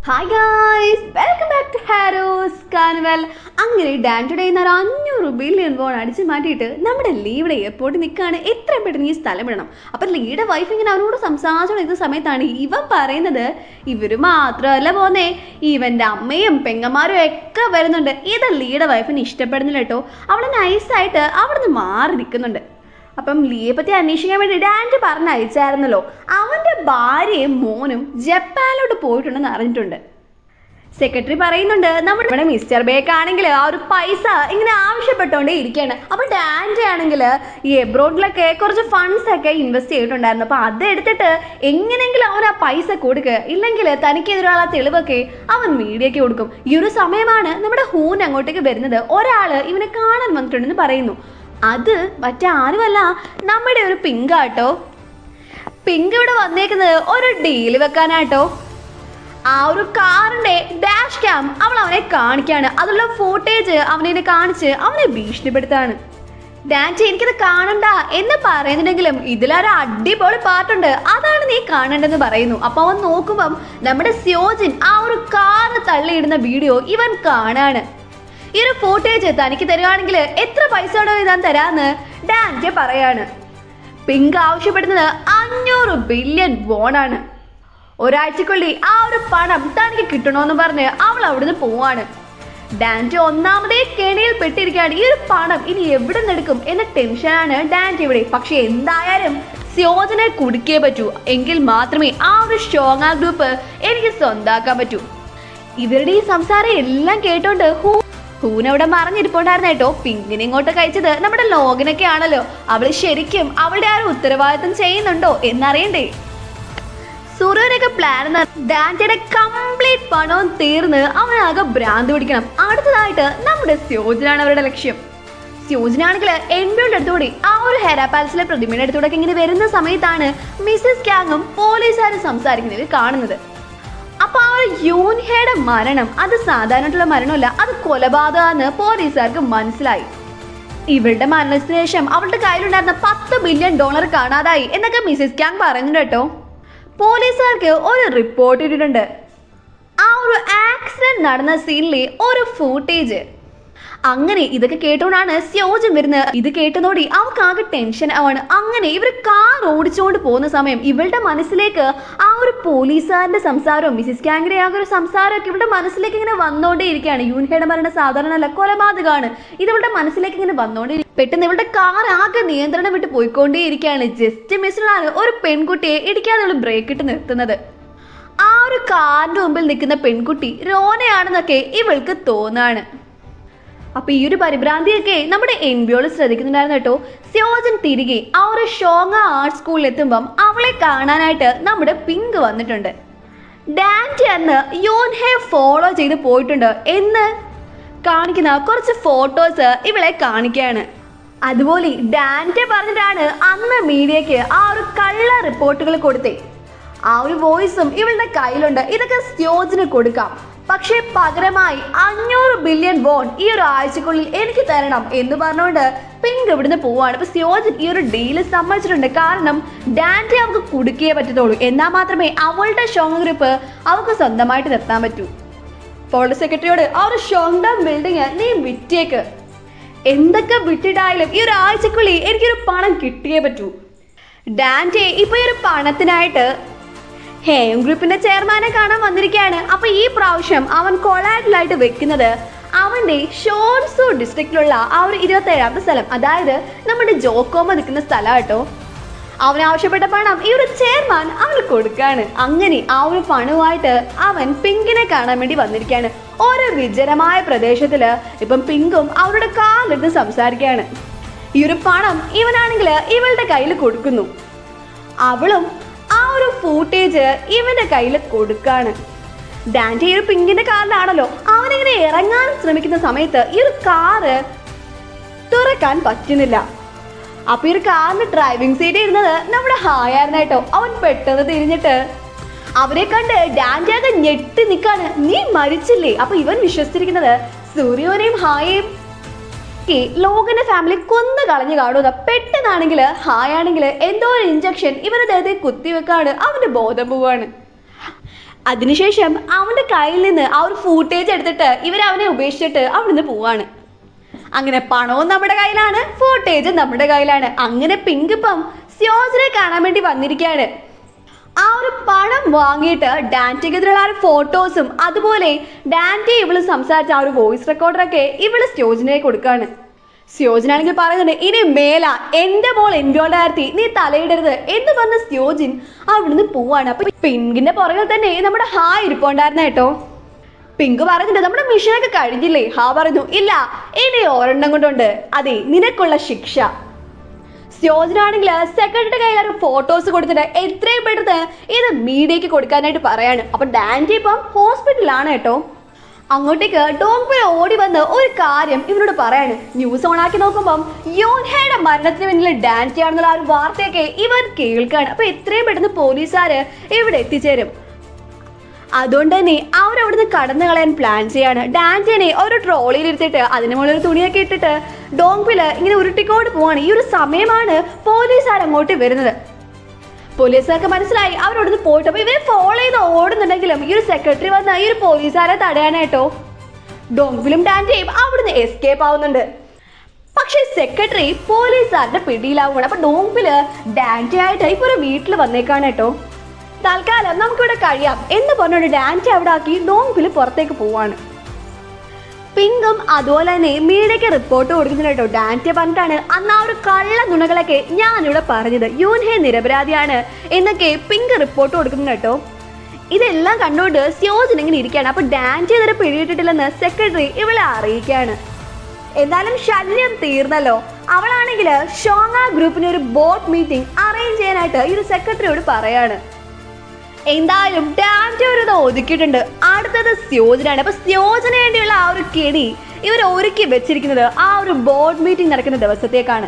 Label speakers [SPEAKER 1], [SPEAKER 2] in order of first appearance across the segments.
[SPEAKER 1] Hi guys, welcome back to Harrow's carnival. അങ്ങനെ ഡാൻറ്റയുടെ 500 billion von അടിച്ചു മാറ്റിയിട്ട് നമ്മുടെ ലീയുടെ എയർപോർട്ടിൽ നിൽക്കുകയാണ്. എത്രയും പെട്ടെന്ന് ഈ സ്ഥലം വിടണം. അപ്പം ലീയുടെ വൈഫ് ഇങ്ങനെ അവനോട് സംസാരിച്ചുകൊണ്ടിരുന്ന സമയത്താണ് ഇവൻ പറയുന്നത്, ഇവർ മാത്രമല്ല പോന്നേ, ഇവൻ്റെ അമ്മയും പെങ്ങന്മാരും ഒക്കെ വരുന്നുണ്ട്. ഇത് ലീയുടെ വൈഫിന് ഇഷ്ടപ്പെടുന്നില്ല കേട്ടോ. അവൾ നൈസായിട്ട് അവിടെ നിന്ന് മാറി നിൽക്കുന്നുണ്ട്. അപ്പം ലീയെ പറ്റി അന്വേഷിക്കാൻ വേണ്ടി ഡാൻറ്റ് പറഞ്ഞയച്ചായിരുന്നല്ലോ, അവൻ്റെ ഭാര്യയും മോനും ജപ്പാനിലോട്ട് പോയിട്ടുണ്ടെന്ന് അറിഞ്ഞിട്ടുണ്ട്. സെക്രട്ടറി പറയുന്നുണ്ട് നമ്മുടെ മിസ്റ്റർ ബേക്ക് ആണെങ്കിൽ ആ ഒരു പൈസ ഇങ്ങനെ ആവശ്യപ്പെട്ടുകൊണ്ടേ ഇരിക്കുകയാണ്. അപ്പോൾ ഡാൻറ്റ് ആണെങ്കിൽ ഈ എബ്രോഡിലൊക്കെ കുറച്ച് ഫണ്ട്സ് ഒക്കെ ഇൻവെസ്റ്റ് ചെയ്തിട്ടുണ്ടായിരുന്നു. അപ്പോൾ അതെടുത്തിട്ട് എങ്ങനെയെങ്കിലും അവൻ ആ പൈസ കൊടുക്കുക, ഇല്ലെങ്കിൽ തനിക്കെതിരെയുള്ള തെളിവൊക്കെ അവൻ മീഡിയയ്ക്ക് കൊടുക്കും. ഈ ഒരു സമയമാണ് നമ്മുടെ ഹൂൻ അങ്ങോട്ടേക്ക് വരുന്നത്. ഒരാൾ ഇവനെ കാണാൻ വന്നിട്ടുണ്ടെന്ന് പറയുന്നു. അത് മറ്റാരുമല്ല, നമ്മുടെ ഒരു പിങ്കാട്ടോ. പിങ്ക് ഇവിടെ വന്നേക്കുന്നത് ഒരു ഡീല് വെക്കാനാട്ടോ. ആ ഒരു കാറിന്റെ ഡാഷ് ക്യാം അവൾ അവനെ കാണിക്കാണ്. അതുള്ള ഫൂട്ടേജ് അവനെ കാണിച്ച് അവനെ ഭീഷണിപ്പെടുത്താണ്. ഡാൻറ്റി എനിക്കത് കാണണ്ട എന്ന് പറയുന്നുണ്ടെങ്കിലും ഇതിലൊരു അടിപൊളി പാട്ടുണ്ട്, അതാണ് നീ കാണണ്ടെന്ന് പറയുന്നു. അപ്പൊ അവൻ നോക്കുമ്പം നമ്മുടെ സ്യോജിൻ ആ ഒരു കാറിന് തള്ളിയിടുന്ന വീഡിയോ ഇവൻ കാണാണ്. ഈ ഒരു ഫൂട്ടേജ് തനിക്ക് തരുവാണെങ്കിൽ എത്ര പൈസയോടെ ഞാൻ തരാന്ന് ഡാൻറ്റ് പറയാണ്. പിങ്ക് ആവശ്യപ്പെടുന്നത് 500 ബില്യൺ വോണാണ്. ഒരാഴ്ചക്കുള്ളിൽ ആ ഒരു പണം തനിക്ക് കിട്ടണമെന്ന് പറഞ്ഞ് അവൾ അവിടുന്ന് പോവാണ്. ഡാൻറ്റ് ഒന്നാമതേ കെണിയിൽ പെട്ടിരിക്കുകയാണ്. ഈ ഒരു പണം ഇനി എവിടെ നിന്ന് എടുക്കും എന്ന ടെൻഷനാണ് ഡാൻറ്റ് ഇവിടെ. പക്ഷെ എന്തായാലും സ്യോജനെ കുടിക്കേ പറ്റൂ, എങ്കിൽ മാത്രമേ ആ ഒരു ഷോങ്ങ ഗ്രൂപ്പ് എനിക്ക് സ്വന്താക്കാൻ പറ്റൂ. ഇവരുടെ ഈ സംസാരം എല്ലാം കേട്ടോണ്ട് ഹൂനവിടെ മറിഞ്ഞിരിപ്പുണ്ടായിരുന്നു കേട്ടോ. പിങ്കിനെ ഇങ്ങോട്ട് കഴിച്ചത് നമ്മുടെ ലോഗനൊക്കെ ആണല്ലോ. അവള് ശരിക്കും അവളുടെ ആ ഒരു ഉത്തരവാദിത്വം ചെയ്യുന്നുണ്ടോ എന്നറിയണ്ടേ. സൂര്യനൊക്കെ പ്ലാൻ ഡാൻറ്റയുടെ കംപ്ലീറ്റ് പണവും തീർന്ന് അവനാകെ ഭ്രാന്ത് പിടിക്കണം. അടുത്തതായിട്ട് നമ്മുടെ സ്യോജനാണ് അവരുടെ ലക്ഷ്യം. സ്യോജനാണെങ്കിൽ എൻബിയുടെ അടുത്തുകൂടി ആ ഒരു ഹെരാ പാലസിലെ പ്രതിമയുടെ അടുത്തൂടെ ഇങ്ങനെ വരുന്ന സമയത്താണ് മിസ്സസ് ക്യാങ്ങും പോലീസുകാരും സംസാരിക്കുന്നത് കാണുന്നത്. അപ്പൊ ആ ഒരു യൂൻഹയുടെ മരണം അത് സാധാരണമായിട്ടുള്ള മരണമല്ല, അത് കൊലപാതകമെന്ന് പോലീസുകാർക്ക് മനസ്സിലായി. ഇവരുടെ മരണത്തിന് ശേഷം അവളുടെ കയ്യിലുണ്ടായിരുന്ന $10 ബില്യൺ കാണാതായി എന്നൊക്കെ മിസ്സസ് ക്യാങ് പറയുന്നുണ്ട് കേട്ടോ. പോലീസുകാർക്ക് ഒരു റിപ്പോർട്ട് ഇട്ടിട്ടുണ്ട്. ആ ഒരു ആക്സിഡന്റ് നടന്ന സീനിലെ ഒരു ഫൂട്ടേജ്. അങ്ങനെ ഇതൊക്കെ കേട്ടോണ്ടാണ് സ്യോജൻ വരുന്നത്. ഇത് കേട്ടതോടെ അവൾക്ക് ആകെ ടെൻഷൻ ആവാണ്. അങ്ങനെ ഇവർ കാർ ഓടിച്ചുകൊണ്ട് പോകുന്ന സമയം ഇവളുടെ മനസ്സിലേക്ക് ആ ഒരു പോലീസുകാരന്റെ സംസാരവും മിസ്സിസ് ക്യാങ്ങിന്റെ ആ ഒരു സംസാരമൊക്കെ ഇവളുടെ മനസ്സിലേക്ക് ഇങ്ങനെ വന്നോണ്ടേ ഇരിക്കുകയാണ്. യൂൻഹയുടെ മരണം സാധാരണ അല്ല, കൊലപാതകമാണ്. ഇത് ഇവളുടെ മനസ്സിലേക്ക് ഇങ്ങനെ വന്നോണ്ടേ. പെട്ടെന്ന് ഇവളുടെ കാർ ആകെ നിയന്ത്രണം വിട്ട് പോയിക്കൊണ്ടേ ഇരിക്കുകയാണ്. ജസ്റ്റ് മിസ്സിലാണ് ഒരു പെൺകുട്ടിയെ ഇടിക്കാതെ അവൾ ബ്രേക്ക് ഇട്ട് നിർത്തുന്നത്. ആ ഒരു കാറിന്റെ മുമ്പിൽ നിൽക്കുന്ന പെൺകുട്ടി റോനയാണെന്നൊക്കെ ഇവൾക്ക് തോന്നാണ്. അപ്പൊ ഈ ഒരു പരിഭ്രാന്തിയൊക്കെ നമ്മുടെ എൻബിയോൾ ശ്രദ്ധിക്കുന്നുണ്ടായിരുന്നു കേട്ടോ. സ്യോജൻ തിരികെ ആ ഒരു ഷോങ്ങ ആർട്ട് സ്കൂളിൽ എത്തുമ്പം അവളെ കാണാനായിട്ട് നമ്മുടെ പിങ്ക് വന്നിട്ടുണ്ട്. ഡാൻറ്റി അന്ന് യൂൻഹെ ഫോളോ ചെയ്ത് പോയിട്ടുണ്ട് എന്ന് കാണിക്കുന്ന കുറച്ച് ഫോട്ടോസ് ഇവളെ കാണിക്കുകയാണ്. അതുപോലെ ഡാൻറ്റി പറഞ്ഞിട്ടാണ് അന്ന് മീഡിയക്ക് ആ ഒരു കള്ള റിപ്പോർട്ടുകൾ കൊടുത്തേ. ആ ഒരു വോയിസും ഇവളുടെ കയ്യിലുണ്ട്. ഇതൊക്കെ സ്യോജന് കൊടുക്കാം, പക്ഷേ പകരമായി 500 ബില്യൺ വോൺ ഈ ഒരു ആഴ്ചക്കുള്ളിൽ എനിക്ക് തരണം എന്ന് പറഞ്ഞുകൊണ്ട് പിങ്ക് ഇവിടുന്ന് പോവാണ്. ഇപ്പൊ സ്യോജൻ ഈ ഒരു ഡീല് സമ്മതിച്ചിട്ടുണ്ട്. കാരണം ഡാൻറ്റി അവൾക്ക് കുടുക്കിയേ പറ്റത്തുള്ളൂ, എന്നാൽ മാത്രമേ അവളുടെ ഷോങ് ഗ്രൂപ്പ് അവൾക്ക് സ്വന്തമായിട്ട് നിർത്താൻ പറ്റൂ. പോളിസ് സെക്രട്ടറിയോട് ആ ഒരു ഷോങ് ബിൽഡിങ് നീ വിറ്റേക്ക്, എന്തൊക്കെ വിറ്റിട്ടായാലും ഈ ഒരു ആഴ്ചക്കുള്ളിൽ എനിക്കൊരു പണം കിട്ടിയേ പറ്റൂ. ഡാൻറ്റി ഇപ്പൊ ഈ ഒരു പണത്തിനായിട്ട് ഹേം ഗ്രൂപ്പിന്റെ ചെയർമാനെ കാണാൻ വന്നിരിക്കുകയാണ്. അപ്പൊ ഈ പ്രാവശ്യം അവൻ കൊളാറ്റലായിട്ട് വെക്കുന്നത് അവന്റെ ഷോൺസു ഡിസ്ട്രിക്റ്റിലുള്ള ആ ഒരു 27ാമത്തെ സ്ഥലം, അതായത് നമ്മുടെ ജോക്കോമ നിൽക്കുന്ന സ്ഥലം കേട്ടോ. അവൻ ആവശ്യപ്പെട്ട പണം ഈ ഒരു ചെയർമാൻ അവന് കൊടുക്കാണ്. അങ്ങനെ ആ ഒരു പണവുമായിട്ട് അവൻ പിങ്കിനെ കാണാൻ വേണ്ടി വന്നിരിക്കുകയാണ്. ഒരു വിജനമായ പ്രദേശത്തില് ഇപ്പം പിങ്കും അവരുടെ കാറിലിരുന്ന് സംസാരിക്കുകയാണ്. ഈ ഒരു പണം ഇവനാണെങ്കിൽ ഇവളുടെ കയ്യിൽ കൊടുക്കുന്നു. അവളും ആ ഒരു ഫൂട്ടേജ് ഇവന്റെ കയ്യിൽ കൊടുക്കാണ്. ഡാൻറ്റി ഈ ഒരു പിങ്കിന്റെ കാറിലാണല്ലോ. അവനിങ്ങനെ ഇറങ്ങാൻ ശ്രമിക്കുന്ന സമയത്ത് ഈ ഒരു കാറ് തുറക്കാൻ പറ്റുന്നില്ല. അപ്പൊ ഈ ഒരു കാറിന്റെ ഡ്രൈവിംഗ് സീറ്റ് ഇരുന്നത് നമ്മുടെ ഹായായിരുന്നു കേട്ടോ. അവൻ പെട്ടെന്ന് തിരിഞ്ഞിട്ട് അവരെ കണ്ട് ഡാൻറ്റി ആകെ ഞെട്ടി നിൽക്കാണ്. നീ മരിച്ചില്ലേ? അപ്പൊ ഇവൻ വിശ്വസിച്ചിരിക്കുന്നത് സൂര്യോനെയും ഹായയും ലോകന്റെ ഫാമിലി കൊന്നു കളഞ്ഞു കാണുക. പെട്ടെന്നാണെങ്കിൽ ഹായാണെങ്കിൽ എന്തോ ഒരു ഇഞ്ചക്ഷൻ ഇവരുടെ ദേഹത്തെ കുത്തിവെക്കാണ്. അവന്റെ ബോധം പോവാണ്. അതിനുശേഷം അവന്റെ കയ്യിൽ നിന്ന് ആ ഒരു ഫൂട്ടേജ് എടുത്തിട്ട് അവനെ ഉപേക്ഷിച്ചിട്ട് അവിടുന്ന് പോവാണ്. അങ്ങനെ പണവും നമ്മുടെ കയ്യിലാണ്, ഫൂട്ടേജും നമ്മുടെ കയ്യിലാണ്. അങ്ങനെ പിങ്ക് ഇപ്പം സ്യോജിനെ കാണാൻ വേണ്ടി വന്നിരിക്കുകയാണ്. ആ ഒരു പണം വാങ്ങിയിട്ട് ഡാൻറ്റയ്ക്കെതിരെയുള്ള ആ ഒരു ഫോട്ടോസും അതുപോലെ ഡാൻറ്റി ഇവള് സംസാരിച്ച ആ ഒരു വോയിസ് റെക്കോർഡറൊക്കെ ഇവള് സ്യോജിനെ കൊടുക്കാണ്. സ്യോജിനാണെങ്കിൽ പറയുന്നുണ്ട്, ഇനി മേല എന്റെ മോൾ ഇൻവോൾവ് ആയിരുത്തി നീ തലയിടരുത് എന്ന് പറഞ്ഞ സ്യോജിൻ അവിടുന്ന് പോവാണ്. അപ്പൊ പിങ്കിന്റെ പുറകിൽ തന്നെ നമ്മുടെ ഹാ ഇരിപ്പുണ്ടായിരുന്ന കേട്ടോ. പിങ്ക് പറയുന്നുണ്ട്, നമ്മുടെ മിഷനൊക്കെ കഴിഞ്ഞില്ലേ? ഹാ പറയുന്നു, ഇല്ല ഇനി ഒരെണ്ണം കൊണ്ടുണ്ട്, അതെ നിനക്കുള്ള ശിക്ഷ. സ്യോജിനാണെങ്കിൽ സെക്രട്ടറിയുടെ കയ്യിൽ ഫോട്ടോസ് കൊടുത്തിട്ട് എത്രയും പെട്ടെന്ന് ഇത് മീഡിയക്ക് കൊടുക്കാനായിട്ട് പറയാണ്. അപ്പൊ ഡാൻറ്റി ഇപ്പം ഹോസ്പിറ്റലിലാണ് കേട്ടോ. അങ്ങോട്ടേക്ക് ഡോങ്ക്വിൽ ഓടി വന്ന് ഒരു കാര്യം ഇവരോട് പറയാണ്. ന്യൂസ് ഓണാക്കി നോക്കുമ്പം യോൻഹയുടെ മരണത്തിന് പിന്നിൽ ഡാൻറ്റി ആണെന്നുള്ള ആ ഒരു വാർത്തയൊക്കെ ഇവർ കേൾക്കാണ്. അപ്പൊ എത്രയും പെട്ടെന്ന് പോലീസുകാര് ഇവിടെ എത്തിച്ചേരും. അതുകൊണ്ട് തന്നെ അവരവിടുന്ന് കടന്നു കളയാൻ പ്ലാൻ ചെയ്യാണ്. ഡാൻറ്റിനെ ഒരു ട്രോളിയിൽ ഇരുത്തിട്ട് അതിന് മുകളിൽ ഒരു തുണിയൊക്കെ ഇട്ടിട്ട് ഡോങ്ക്വില് ഇങ്ങനെ ഉരുട്ടിക്കോട് പോവാണ്. ഈ ഒരു സമയമാണ് പോലീസുകാർ അങ്ങോട്ട് വരുന്നത്. പോലീസുകാർക്ക് മനസ്സിലായി അവരോടൊന്ന് പോയിട്ട്. അപ്പൊ ഇവരെ ഫോളോ ചെയ്ത് ഓടുന്നുണ്ടെങ്കിലും ഈ ഒരു സെക്രട്ടറി വന്ന് ഈ ഒരു പോലീസുകാരെ തടയാനായിട്ടോ ഡോങ്ക്വിലും ഡാൻറ്റിയും അവിടുന്ന് എസ്കേപ്പ് ആവുന്നുണ്ട്. പക്ഷെ സെക്രട്ടറി പോലീസുകാരുടെ പിടിയിലാവുകയാണ്. അപ്പൊ ഡോങ്ക്വില് ഡാൻറ്റി ആയിട്ട് ഇപ്പൊ ഒരു വീട്ടിൽ വന്നേക്കാണ് കേട്ടോ. തൽക്കാലം നമുക്കിവിടെ കഴിയാം എന്ന് പറഞ്ഞുകൊണ്ട് ഡാൻറ്റി അവിടെ ആക്കി ഡോങ്ക്വില് പുറത്തേക്ക് പോവാണ്. പിങ്കും അതുപോലെ തന്നെ മീഡിയക്ക് റിപ്പോർട്ട് കൊടുക്കുന്നുണ്ട് കേട്ടോ. ഡാൻറ്റി പറഞ്ഞിട്ടാണ് അന്ന് ആ ഒരു കള്ള നുണകളൊക്കെ ഞാനിവിടെ പറഞ്ഞത്, യൂൻഹെ നിരപരാധിയാണ് എന്നൊക്കെ പിങ്ക് റിപ്പോർട്ട് കൊടുക്കുന്നുണ്ട് കേട്ടോ. ഇതെല്ലാം കണ്ടുകൊണ്ട് സ്യോജിൻ ഇങ്ങനെ ഇരിക്കുകയാണ്. അപ്പൊ ഡാൻറ്റി ഇതുവരെ പിടിയിട്ടിട്ടില്ലെന്ന് സെക്രട്ടറി ഇവളെ അറിയിക്കുകയാണ്. എന്നാലും ശല്യം തീർന്നല്ലോ. അവളാണെങ്കിൽ ഷോങ്ങ ഗ്രൂപ്പിന് ഒരു ബോർഡ് മീറ്റിംഗ് അറേഞ്ച് ചെയ്യാനായിട്ട് ഈ ഒരു സെക്രട്ടറിയോട് പറയാണ്. എന്തായാലും ഡാൻറ്റി ഒരു ഇത് ഒതുക്കിയിട്ടുണ്ട്. അടുത്തത് സ്യോജിനാണ്. അപ്പൊ സ്യോജിന് വേണ്ടിയുള്ള ആ ഒരു കെണി ഇവർ ഒരുക്കി വെച്ചിരിക്കുന്നത് ആ ഒരു ബോർഡ് മീറ്റിംഗ് നടക്കുന്ന ദിവസത്തേക്കാണ്.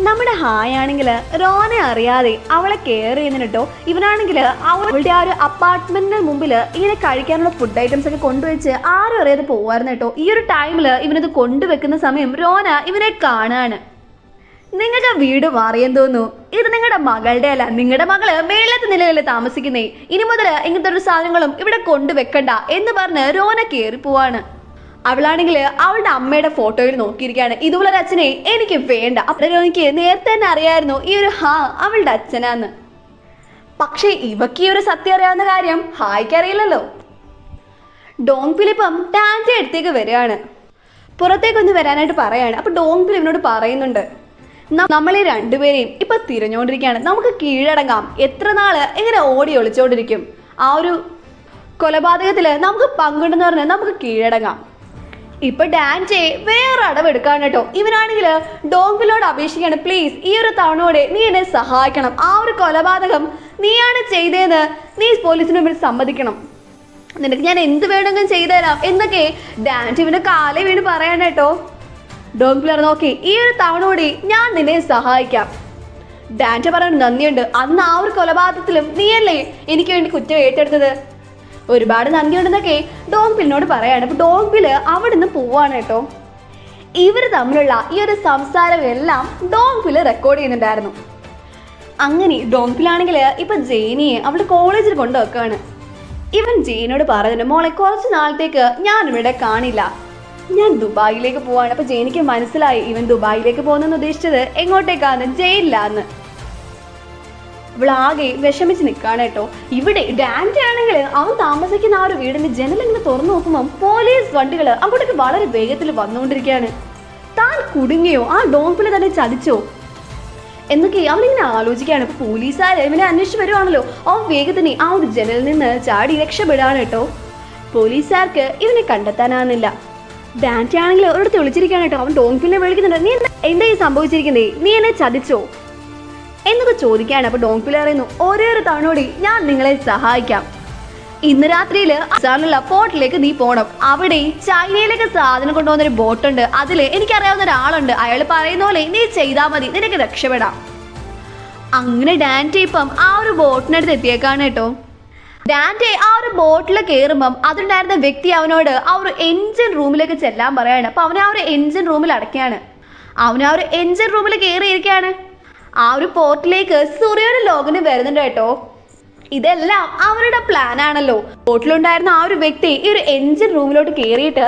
[SPEAKER 1] നമ്മുടെ ഹായാണെങ്കിൽ റോനെ അറിയാതെ അവളെ കെയർ ചെയ്യുന്നുണ്ട് കേട്ടോ. ഇവനാണെങ്കിൽ അവളുടെ ആ ഒരു അപ്പാർട്ട്മെന്റിന് മുമ്പിൽ ഇങ്ങനെ കഴിക്കാനുള്ള ഫുഡ് ഐറ്റംസ് ഒക്കെ കൊണ്ടുവച്ച് ആരും അറിയാതെ പോവായിരുന്നു കേട്ടോ. ഈ ഒരു ടൈമിൽ ഇവനത് കൊണ്ടുവെക്കുന്ന സമയം റോന ഇവനെ കാണാണ്. നിങ്ങൾക്ക് വീട് മാറിയെന്ന് തോന്നുന്നു, ഇത് നിങ്ങളുടെ മകളുടെ അല്ല, നിങ്ങളുടെ മകള് മേളത്തെ നിലയിൽ താമസിക്കുന്നേ, ഇനി മുതൽ ഇങ്ങനത്തെ ഒരു സാധനങ്ങളും ഇവിടെ കൊണ്ടുവെക്കണ്ട എന്ന് പറഞ്ഞ് റോന കയറി പോവാണ്. അവളാണെങ്കിൽ അവളുടെ അമ്മയുടെ ഫോട്ടോയിൽ നോക്കിയിരിക്കുകയാണ്. ഇതുപോലൊരു അച്ഛനെ എനിക്ക് വേണ്ട. അപ്പോൾ റോനയ്ക്ക് നേരത്തെ തന്നെ അറിയായിരുന്നു ഈ ഒരു ഹാ അവളുടെ അച്ഛനാന്ന്. പക്ഷേ ഇവക്ക് ഈ ഒരു സത്യം അറിയാവുന്ന കാര്യം ഹായ്ക്ക് അറിയില്ലല്ലോ. ഡോങ്ക്വിലിപ്പം ഡാൻറ്റി അടുത്തേക്ക് വരികയാണ്. പുറത്തേക്കൊന്ന് വരാനായിട്ട് പറയാണ്. അപ്പൊ ഡോങ്ക്വിൽ ഇവനോട് പറയുന്നുണ്ട്, നമ്മളെ രണ്ടുപേരെയും ഇപ്പൊ തിരഞ്ഞുകൊണ്ടിരിക്കുകയാണ്, നമുക്ക് കീഴടങ്ങാം. എത്ര നാള് ഇങ്ങനെ ഓടി ഒളിച്ചോണ്ടിരിക്കും? ആ ഒരു കൊലപാതകത്തില് നമുക്ക് പങ്കുണ്ടെന്ന് പറഞ്ഞാൽ നമുക്ക് കീഴടങ്ങാം. ഇപ്പൊ ഡാൻറ്റി വേറെ അടവെടുക്കാൻ കേട്ടോ. ഇവനാണെങ്കിൽ ഡോങ്ക്വിലോട് അപേക്ഷിക്കുകയാണ്, പ്ലീസ് ഈ ഒരു തവണയോടെ നീ എന്നെ സഹായിക്കണം. ആ ഒരു കൊലപാതകം നീയാണ് ചെയ്തതെന്ന് നീ പോലീസിന് മുമ്പിൽ സമ്മതിക്കണം. നിനക്ക് ഞാൻ എന്ത് വേണമെങ്കിലും ചെയ്തു തരാം എന്നൊക്കെ ഡാൻറ്റി ഇവന്റെ കാലേ വീണ് പറയാൻ കേട്ടോ. ഡോങ്ക്വിൽ നോക്കി, ഈ ഒരു തവണ കൂടി ഞാൻ നിന്നെ സഹായിക്കാം. ഡാൻറ്റി പറയാൻ നന്ദിയുണ്ട്, അന്ന് ആ ഒരു കൊലപാതകത്തിലും നീയല്ലേ എനിക്ക് വേണ്ടി കുറ്റം ഏറ്റെടുത്തത്, ഒരുപാട് നന്ദിയുണ്ടെന്നൊക്കെ ഡോങ്ക്വിലിനോട് പറയാണ്. അപ്പൊ ഡോങ്ക്വിൽ അവിടെ നിന്ന് പോവാണ് കേട്ടോ. ഇവർ തമ്മിലുള്ള ഈ ഒരു സംസാരം എല്ലാം ഡോങ്ക്വിൽ റെക്കോർഡ് ചെയ്യുന്നുണ്ടായിരുന്നു. അങ്ങനെ ഡോങ്ക്വിലാണെങ്കിൽ ഇപ്പൊ ജെയിനിയെ അവളുടെ കോളേജിൽ കൊണ്ടുവെക്കാണ്. ഇവൻ ജെയിനോട് പറയുന്നുണ്ട്, മോളെ കുറച്ച് നാളത്തേക്ക് ഞാൻ ഇവിടെ കാണില്ല, ഞാൻ ദുബായിലേക്ക് പോവാണ്. അപ്പൊ ജെയിനിക്ക് മനസ്സിലായി ഇവൻ ദുബായിലേക്ക് പോകുന്നെന്ന് ഉദ്ദേശിച്ചത് എങ്ങോട്ടേക്കാന്ന്, ജയിലിലാന്ന്. ഇവളാകെ വിഷമിച്ച് നിൽക്കാണ് കേട്ടോ. ഇവിടെ ഡാൻറ്റി ആണെങ്കിൽ അവൻ താമസിക്കുന്ന ആ ഒരു വീടിന്റെ ജനലിങ്ങനെ തുറന്നു നോക്കുമ്പോൾ പോലീസ് വണ്ടികൾ അങ്ങോട്ടേക്ക് വളരെ വേഗത്തിൽ വന്നുകൊണ്ടിരിക്കുകയാണ്. താൻ കുടുങ്ങിയോ? ആ ഡോങ്ക്വിൽ തന്നെ ചതിച്ചോ എന്നൊക്കെ അവനിങ്ങനെ ആലോചിക്കുകയാണ്. ഇപ്പൊ പോലീസുകാർ ഇവനെ അന്വേഷിച്ച് വരുവാണല്ലോ. അവൻ വേഗത്തിന് ആ ഒരു ജനലിൽ നിന്ന് ചാടി രക്ഷപ്പെടാണ് കേട്ടോ. പോലീസുകാർക്ക് ഇവനെ കണ്ടെത്താനാകുന്നില്ല. ഡാൻറ്റി ആണെങ്കിൽ ഒരിടത്ത് വിളിച്ചിരിക്കുകയാണ് കേട്ടോ. അവൻ ഡോങ്ക്വിലിനെ വിളിക്കുന്നുണ്ട്, നീ എന്താ ഈ സംഭവിച്ചിരിക്കുന്നേ, നീ എന്നെ ചതിച്ചോ എന്നൊക്കെ ചോദിക്കുകയാണ്. അപ്പൊ ഡോങ്ക്വിൽ പറയുന്നു, ഒരേ ഒരു തവണയോടെ ഞാൻ നിങ്ങളെ സഹായിക്കാം. ഇന്ന് രാത്രിയിൽ അസാറിലുള്ള പോർട്ടിലേക്ക് നീ പോകണം. അവിടെ ചൈനയിലേക്ക് സാധനം കൊണ്ടുപോകുന്നൊരു ബോട്ടുണ്ട്, അതില് എനിക്കറിയാവുന്ന ഒരാളുണ്ട്, അയാൾ പറയുന്ന പോലെ നീ ചെയ്താൽ മതി, നിനക്ക് രക്ഷപ്പെടാം. അങ്ങനെ ഡാൻറ്റി ഇപ്പം ആ ഒരു ബോട്ടിനടുത്ത് എത്തിയേക്കാണ് കേട്ടോ. ഡാൻറ്റി ആ ഒരു ബോട്ടിൽ കയറുമ്പം അതുണ്ടായിരുന്ന വ്യക്തി അവനോട് ആ ഒരു എൻജിൻ റൂമിലേക്ക് ചെല്ലാൻ പറയാണ്. അപ്പൊ അവനെ ആ ഒരു എൻജിൻ റൂമിൽ അടയ്ക്കുകയാണ്. അവൻ ആ ഒരു എൻജിൻ റൂമിൽ കയറിയിരിക്കുകയാണ്. ആ ഒരു പോർട്ടിലേക്ക് സൂര്യയുടെ ലോഗിന് വരുന്നുണ്ട് കേട്ടോ. ഇതെല്ലാം അവരുടെ പ്ലാൻ ആണല്ലോ. ബോട്ടിലുണ്ടായിരുന്ന ആ ഒരു വ്യക്തി ഈ ഒരു എഞ്ചിൻ റൂമിലോട്ട് കയറിയിട്ട്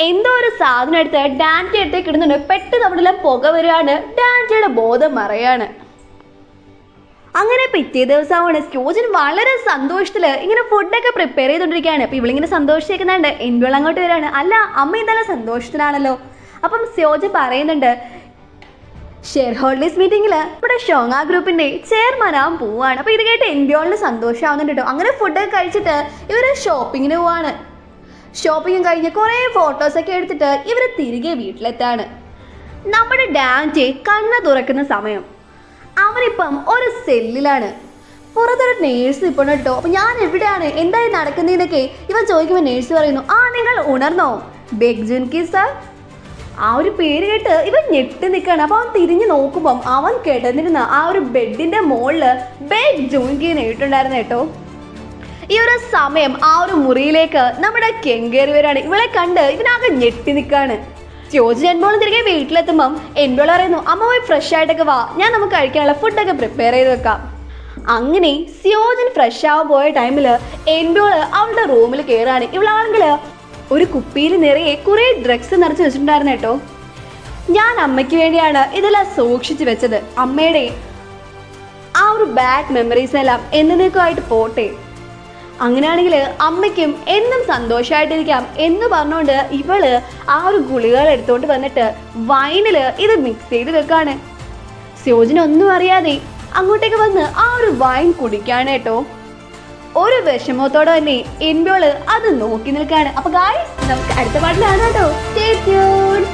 [SPEAKER 1] എന്തോ ഒരു സാധനം എടുത്ത് ഡാൻറ്റി അടുത്തേക്ക് ഇടുന്നുണ്ട്. പെട്ടെന്ന് അവിടെ പുക വരികയാണ്. ഡാൻറ്റിയുടെ ബോധം മറയാണ്. അങ്ങനെ പിറ്റേ ദിവസമാണ് സ്യോജൻ വളരെ സന്തോഷത്തില് ഇങ്ങനെ ഫുഡൊക്കെ പ്രിപ്പയർ ചെയ്തോണ്ടിരിക്കുകയാണ്. അപ്പൊ ഇവളിങ്ങനെ സന്തോഷിച്ചിരിക്കുന്നുണ്ട്. എൻബിൾ അങ്ങോട്ട് വരികയാണ്. അല്ല അമ്മ ഇതെല്ലാം സന്തോഷത്തിലാണല്ലോ. അപ്പം സ്യോജൻ പറയുന്നുണ്ട്, ഷെയർ ഹോൾഡേഴ്സ് മീറ്റിംഗിൽ നമ്മുടെ ഷോങ്ങ ഗ്രൂപ്പിന്റെ ചെയർമാൻ ആവാൻ പോവാണ്. അപ്പൊ ഇത് കേട്ട് എൻബിയോളിന് സന്തോഷമാവുന്നുണ്ട് കേട്ടോ. അങ്ങനെ ഫുഡൊക്കെ കഴിച്ചിട്ട് ഇവര് ഷോപ്പിങ്ങിന് പോവാണ്. ഷോപ്പിംഗ് കഴിഞ്ഞ് കുറേ ഫോട്ടോസൊക്കെ എടുത്തിട്ട് ഇവര് തിരികെ വീട്ടിലെത്താണ്. നമ്മുടെ ഡാൻറ്റി കണ്ണ് തുറക്കുന്ന സമയം. അവനിപ്പം ഒരു സെല്ലിലാണ്. പുറത്തൊരു നേഴ്സ് ഇപ്പോൾ കേട്ടോ. അപ്പൊ ഞാൻ എവിടെയാണ്, എന്തായി നടക്കുന്നതെന്നൊക്കെ ഇവൻ ചോദിക്കുമ്പോൾ നേഴ്സ് പറയുന്നു, ആ നിങ്ങൾ ഉണർന്നോ? ബെഗ്ജുൻകി സർ. ആ ഒരു പേര് കേട്ട് ഇവൻ ഞെട്ടി നിൽക്കുകയാണ്. അപ്പൊ അവൻ തിരിഞ്ഞു നോക്കുമ്പം അവൻ കിടന്നിരുന്ന ആ ഒരു ബെഡിന്റെ മുകളില് ബെഗ്ജുൻകി നേരിട്ടുണ്ടായിരുന്നു കേട്ടോ. ഈ ഒരു സമയം ആ ഒരു മുറിയിലേക്ക് നമ്മുടെ കെങ്കേറി വരാണ്. ഇവളെ കണ്ട് ഇവനാകെ ഞെട്ടി നിൽക്കാണ്. സ്യോജൻ എൻബോളും തിരികെ വീട്ടിലെത്തുമ്പം എൻബോൾ പറയുന്നു, അമ്മ പോയി ഫ്രഷ് ആയിട്ടൊക്കെ വാ, ഞാൻ നമുക്ക് കഴിക്കാനുള്ള ഫുഡൊക്കെ പ്രിപ്പയർ ചെയ്ത് വെക്കാം. അങ്ങനെ സ്യോജൻ ഫ്രഷ് ആവാൻ പോയ ടൈമിൽ എൻബോള് അവളുടെ റൂമിൽ കയറാണ്. ഇവളാണെങ്കിൽ ഒരു കുപ്പിയിൽ നിറയെ കുറേ ഡ്രഗ്സ് നിറച്ച് വെച്ചിട്ടുണ്ടായിരുന്നു കേട്ടോ. ഞാൻ അമ്മയ്ക്ക് വേണ്ടിയാണ് ഇതെല്ലാം സൂക്ഷിച്ചു വെച്ചത്. അമ്മയുടെ ആ ഒരു ബാഡ് മെമ്മറീസ് എല്ലാം എന്നേക്കുമായിട്ട് പോട്ടെ. അങ്ങനെയാണെങ്കിൽ അമ്മയ്ക്കും എന്നും സന്തോഷമായിട്ടിരിക്കാം എന്ന് പറഞ്ഞുകൊണ്ട് ഇവള് ആ ഒരു ഗുളികൾ എടുത്തോണ്ട് വന്നിട്ട് വൈനിൽ ഇത് മിക്സ് ചെയ്ത് വെക്കാണ്. സ്യോജൻ ഒന്നും അറിയാതെ അങ്ങോട്ടേക്ക് വന്ന് ആ ഒരു വൈൻ കുടിക്കാണ് കേട്ടോ. ഒരു വിഷമത്തോടെ തന്നെ എൻബോള് അത് നോക്കി നിൽക്കാണ്. അപ്പൊ ഗായ്സ് നമുക്ക് അടുത്ത പാട്ടിലാണ് കേട്ടോ. Stay tuned.